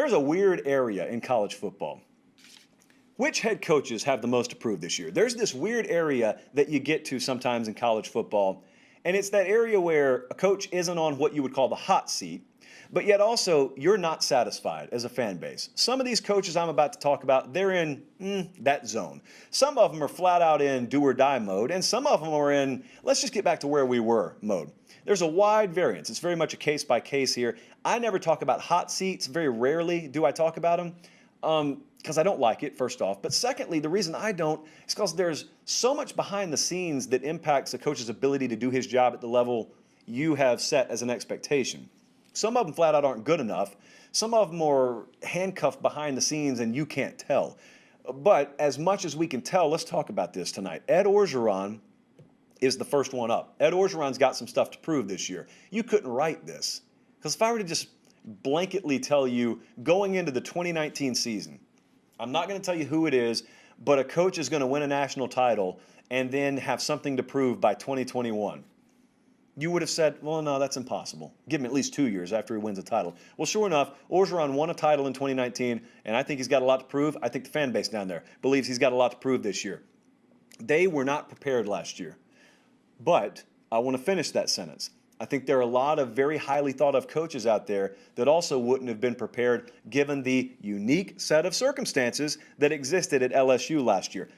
There's a weird area in college football. Which head coaches have the most to prove this year? There's this weird area that you get to sometimes in college football, and it's that area where a coach isn't on what you would call the hot seat, but yet also you're not satisfied as a fan base. Some of these coaches I'm about to talk about, they're in that zone. Some of them are flat out in do or die mode, and some of them are in let's just get back to where we were mode. There's a wide variance. It's very much a case by case here. I never talk about hot seats. Very rarely do I talk about them. Because I don't like it, first off. But secondly, the reason I don't is because there's so much behind the scenes that impacts a coach's ability to do his job at the level you have set as an expectation. Some of them flat out aren't good enough. Some of them are handcuffed behind the scenes and you can't tell. But as much as we can tell, let's talk about this tonight. Ed Orgeron is the first one up. Ed Orgeron's got some stuff to prove this year. You couldn't write this. Because if I were to just blanketly tell you going into the 2019 season, I'm not going to tell you who it is, but a coach is going to win a national title and then have something to prove by 2021. You would have said, well, no, that's impossible. Give him at least 2 years after he wins a title. Well, sure enough, Orgeron won a title in 2019, and I think he's got a lot to prove. I think the fan base down there believes he's got a lot to prove this year. They were not prepared last year. But I want to finish that sentence. I think there are a lot of very highly thought of coaches out there that also wouldn't have been prepared given the unique set of circumstances that existed at LSU last year.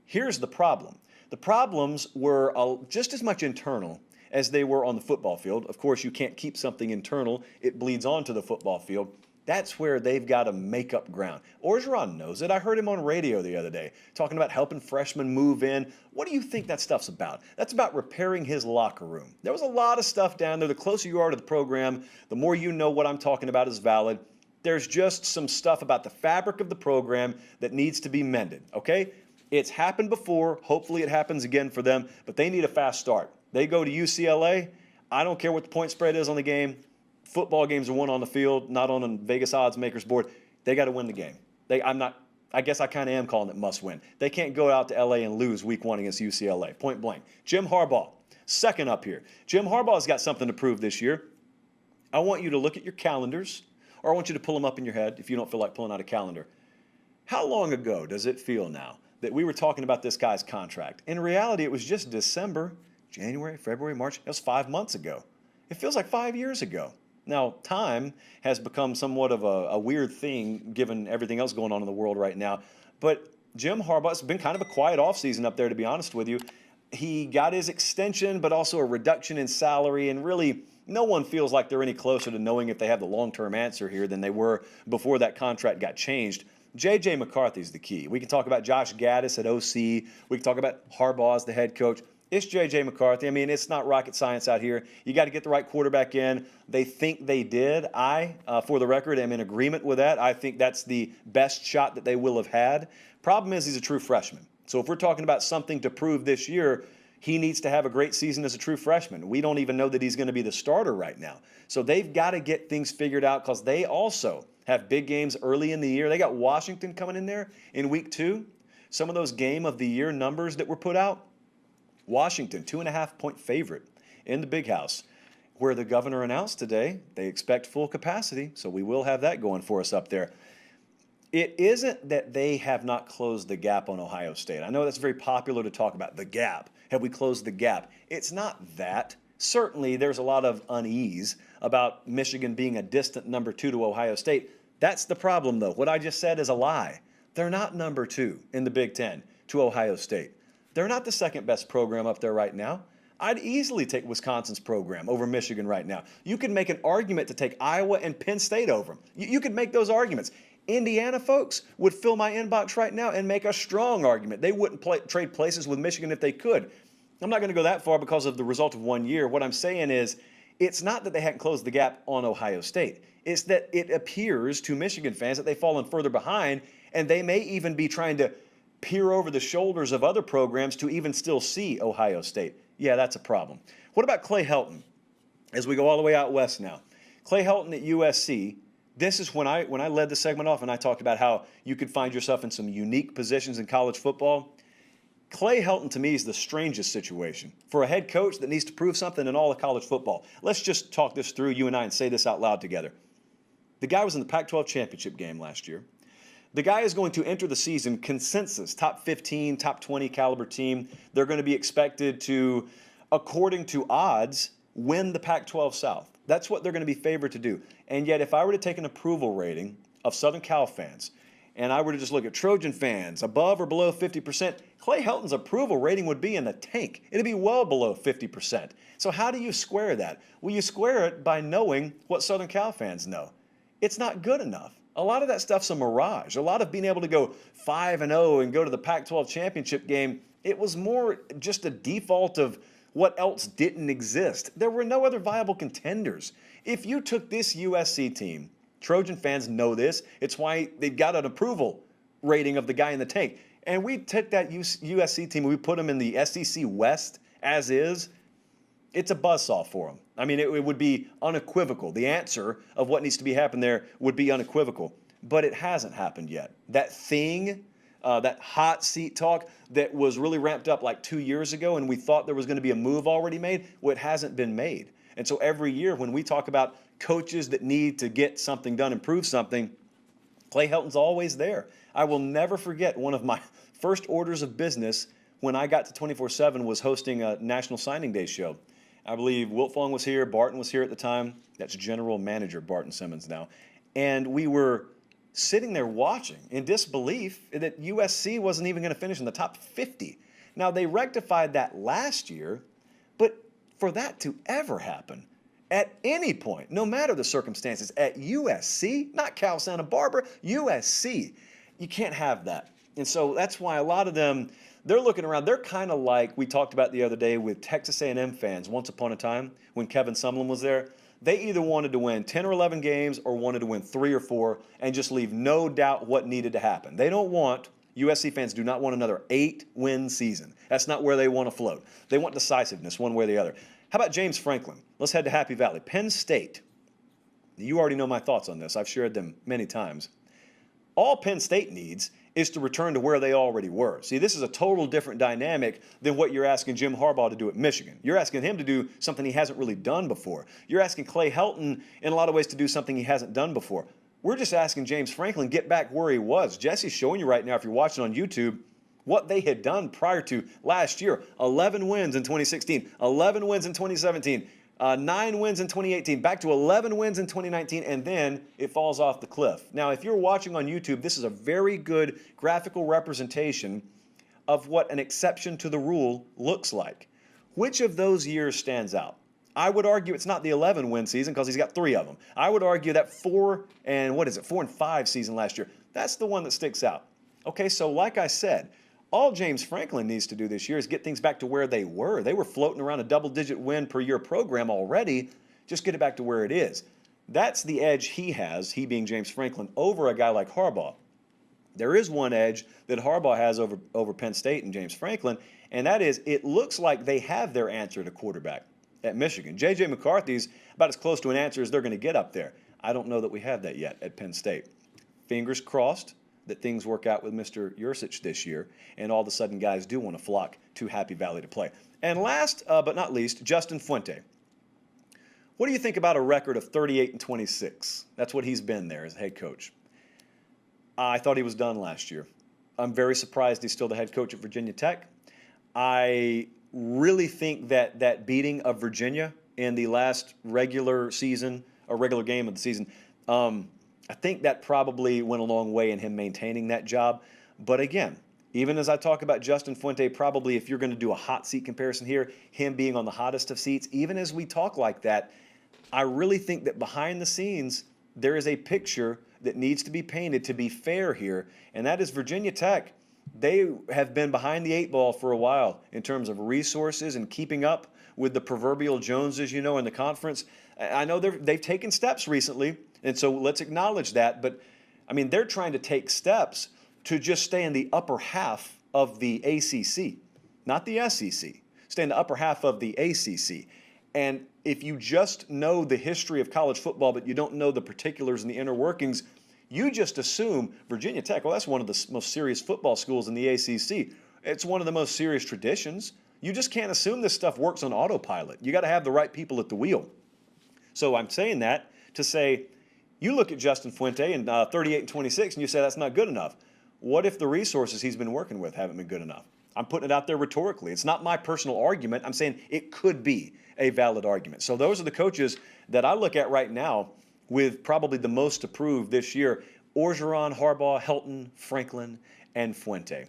Here's the problem. The problems were just as much internal as they were on the football field. Of course, you can't keep something internal. It bleeds onto the football field. That's where they've got to make up ground. Orgeron knows it. I heard him on radio the other day talking about helping freshmen move in. What do you think that stuff's about? That's about repairing his locker room. There was a lot of stuff down there. The closer you are to the program, the more you know what I'm talking about is valid. There's just some stuff about the fabric of the program that needs to be mended, okay? It's happened before. Hopefully it happens again for them, but they need a fast start. They go to UCLA. I don't care what the point spread is on the game. Football games are won on the field, not on a Vegas odds makers board. They got to win the game. I guess I kind of am calling it must win. They can't go out to LA and lose week 1 against UCLA, point blank. Jim Harbaugh, second up here. Jim Harbaugh's got something to prove this year. I want you to look at your calendars, or I want you to pull them up in your head if you don't feel like pulling out a calendar. How long ago does it feel now that we were talking about this guy's contract? In reality, it was just December, January, February, March. It was 5 months ago. It feels like 5 years ago. Now, time has become somewhat of a weird thing given everything else going on in the world right now. But Jim Harbaugh, it's been kind of a quiet offseason up there, to be honest with you. He got his extension, but also a reduction in salary, and really no one feels like they're any closer to knowing if they have the long-term answer here than they were before that contract got changed. J.J. McCarthy's the key. We can talk about Josh Gaddis at OC. We can talk about Harbaugh as the head coach. It's J.J. McCarthy. I mean, it's not rocket science out here. You got to get the right quarterback in. They think they did. For the record, am in agreement with that. I think that's the best shot that they will have had. Problem is he's a true freshman. So if we're talking about something to prove this year, he needs to have a great season as a true freshman. We don't even know that he's going to be the starter right now. So they've got to get things figured out because they also have big games early in the year. They got Washington coming in there in week 2. Some of those game of the year numbers that were put out, Washington, 2.5-point favorite in the Big House, where the governor announced today they expect full capacity, so we will have that going for us up there. It isn't that they have not closed the gap on Ohio State. I know that's very popular to talk about, the gap. Have we closed the gap? It's not that. Certainly, there's a lot of unease about Michigan being a distant number 2 to Ohio State. That's the problem, though. What I just said is a lie. They're not number 2 in the Big Ten to Ohio State. They're not the second best program up there right now. I'd easily take Wisconsin's program over Michigan right now. You could make an argument to take Iowa and Penn State over them. You could make those arguments. Indiana folks would fill my inbox right now and make a strong argument. They wouldn't trade places with Michigan if they could. I'm not going to go that far because of the result of 1 year. What I'm saying is it's not that they hadn't closed the gap on Ohio State. It's that it appears to Michigan fans that they've fallen further behind, and they may even be trying to peer over the shoulders of other programs to even still see Ohio State. Yeah, that's a problem. What about Clay Helton? As we go all the way out west now. Clay Helton at USC, this is when I led the segment off and I talked about how you could find yourself in some unique positions in college football. Clay Helton, to me, is the strangest situation for a head coach that needs to prove something in all of college football. Let's just talk this through, you and I, and say this out loud together. The guy was in the Pac-12 championship game last year. The guy is going to enter the season consensus, top 15, top 20 caliber team. They're going to be expected to, according to odds, win the Pac-12 South. That's what they're going to be favored to do. And yet, if I were to take an approval rating of Southern Cal fans, and I were to just look at Trojan fans, above or below 50%, Clay Helton's approval rating would be in the tank. It'd be well below 50%. So how do you square that? Well, you square it by knowing what Southern Cal fans know. It's not good enough. A lot of that stuff's a mirage. A lot of being able to go 5-0 and go to the Pac-12 championship game, it was more just a default of what else didn't exist. There were no other viable contenders. If you took this USC team, Trojan fans know this, it's why they got an approval rating of the guy in the tank. And we took that USC team, we put them in the SEC West as is. It's a buzzsaw for them. I mean, it would be unequivocal. The answer of what needs to be happening there would be unequivocal. But it hasn't happened yet. That thing, that hot seat talk that was really ramped up like 2 years ago and we thought there was going to be a move already made, well, it hasn't been made. And so every year when we talk about coaches that need to get something done, improve something, Clay Helton's always there. I will never forget one of my first orders of business when I got to 24/7 was hosting a National Signing Day show. I believe Wiltfong was here, Barton was here at the time. That's general manager Barton Simmons now. And we were sitting there watching in disbelief that USC wasn't even going to finish in the top 50. Now, they rectified that last year, but for that to ever happen at any point, no matter the circumstances, at USC, not Cal Santa Barbara, USC, you can't have that. And so that's why a lot of them, they're looking around. They're kind of like we talked about the other day with Texas A&M fans once upon a time when Kevin Sumlin was there. They either wanted to win 10 or 11 games or wanted to win 3 or 4 and just leave no doubt what needed to happen. They don't want, USC fans do not want another 8-win season. That's not where they want to float. They want decisiveness one way or the other. How about James Franklin? Let's head to Happy Valley. Penn State. You already know my thoughts on this. I've shared them many times. All Penn State needs is to return to where they already were. See, this is a total different dynamic than what you're asking Jim Harbaugh to do at Michigan. You're asking him to do something he hasn't really done before. You're asking Clay Helton in a lot of ways to do something he hasn't done before. We're just asking James Franklin get back where he was. Jesse's showing you right now, if you're watching on YouTube, what they had done prior to last year. 11 wins in 2016, 11 wins in 2017, 9 wins in 2018, back to 11 wins in 2019, and then it falls off the cliff. Now, if you're watching on YouTube, this is a very good graphical representation of what an exception to the rule looks like. Which of those years stands out? I would argue it's not the 11-win season because he's got 3 of them. I would argue that 4 and 5 season last year. That's the one that sticks out. Okay, so like I said, all James Franklin needs to do this year is get things back to where they were. They were floating around a double-digit win per year program already. Just get it back to where it is. That's the edge he has, he being James Franklin, over a guy like Harbaugh. There is one edge that Harbaugh has over Penn State and James Franklin, and that is it looks like they have their answer to quarterback at Michigan. J.J. McCarthy's about as close to an answer as they're going to get up there. I don't know that we have that yet at Penn State. Fingers crossed that things work out with Mr. Yursich this year, and all of a sudden guys do want to flock to Happy Valley to play. And last but not least, Justin Fuente. What do you think about a record of 38-26? That's what he's been there as head coach. I thought he was done last year. I'm very surprised he's still the head coach at Virginia Tech. I really think that beating of Virginia in the last regular game of the season, I think that probably went a long way in him maintaining that job. But again, even as I talk about Justin Fuente, probably if you're going to do a hot seat comparison here, him being on the hottest of seats, even as we talk like that, I really think that behind the scenes, there is a picture that needs to be painted to be fair here, and that is Virginia Tech. They have been behind the 8 ball for a while in terms of resources and keeping up with the proverbial Joneses, in the conference. I know they've taken steps recently, and so let's acknowledge that. But, I mean, they're trying to take steps to just stay in the upper half of the ACC, not the SEC. Stay in the upper half of the ACC. And if you just know the history of college football, but you don't know the particulars and the inner workings, you just assume Virginia Tech, well, that's one of the most serious football schools in the ACC. It's one of the most serious traditions. You just can't assume this stuff works on autopilot. You got to have the right people at the wheel. So I'm saying that to say, You look at Justin Fuente and 38 and 26, and you say that's not good enough. What if the resources he's been working with haven't been good enough? I'm putting it out there rhetorically. It's not my personal argument. I'm saying it could be a valid argument. So those are the coaches that I look at right now with probably the most approved this year: Orgeron, Harbaugh, Helton, Franklin, and Fuente.